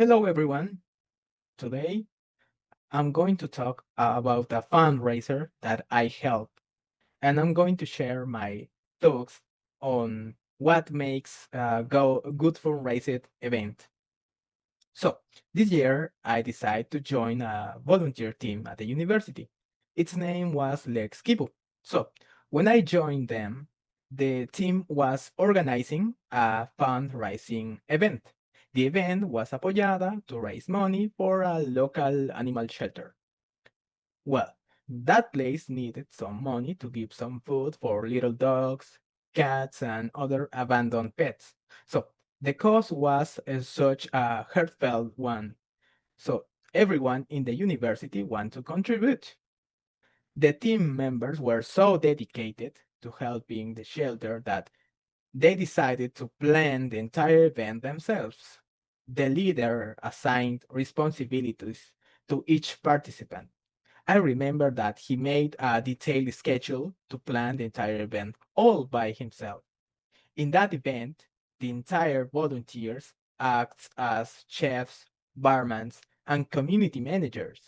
Hello, everyone. Today, I'm going to talk about a fundraiser that I help, and I'm going to share my thoughts on what makes a good fundraising event. So, this year, I decided to join a volunteer team at the university. Its name was Lex Kibu. So, when I joined them, the team was organizing a fundraising event. The event was apoyada to raise money for a local animal shelter. Well, that place needed some money to give some food for little dogs, cats, and other abandoned pets. So the cause was such a heartfelt one. So everyone in the university wanted to contribute. The team members were so dedicated to helping the shelter that they decided to plan the entire event themselves. The leader assigned responsibilities to each participant. I remember that he made a detailed schedule to plan the entire event all by himself. In that event, the entire volunteers act as chefs, barmans, and community managers.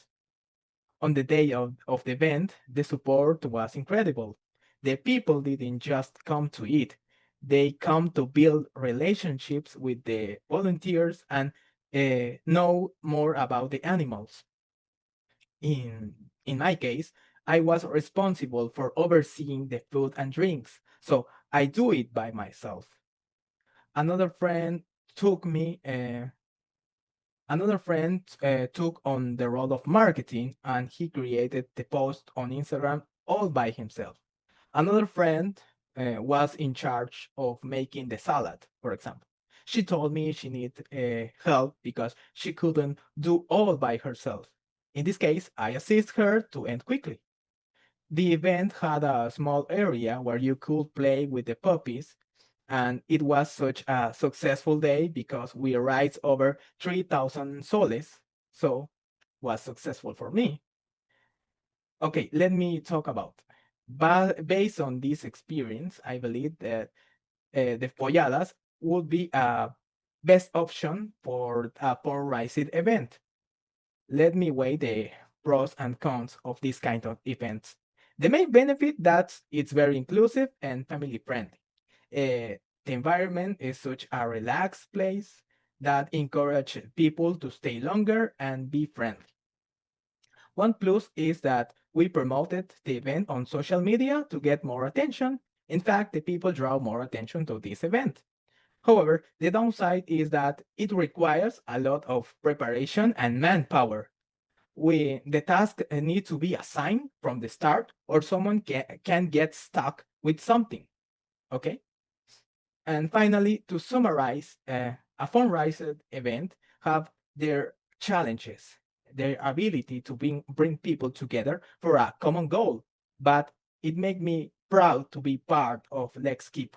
On the day of the event, the support was incredible. The people didn't just come to eat, they come to build relationships with the volunteers and know more about the animals. In my case, I was responsible for overseeing the food and drinks, so I do it by myself. Another friend took me Another friend took on the role of marketing and he created the post on Instagram all by himself. Another friend was in charge of making the salad, for example. She told me she needed help because she couldn't do all by herself. In this case, I assist her to end quickly. The event had a small area where you could play with the puppies, and it was such a successful day because we raised over 3,000 soles, so was successful for me. Okay, let me talk about. But based on this experience, I believe that the polladas would be a best option for a polarized event. Let me weigh the pros and cons of this kind of events. The main benefit that it's very inclusive and family friendly. The environment is such a relaxed place that encourage people to stay longer and be friendly. One plus is that we promoted the event on social media to get more attention. In fact, the people draw more attention to this event. However, the downside is that it requires a lot of preparation and manpower. The task need to be assigned from the start or someone can get stuck with something. Okay. And finally, to summarize, a fundraiser event have their challenges, their ability to bring people together for a common goal. But it made me proud to be part of Let's Keep.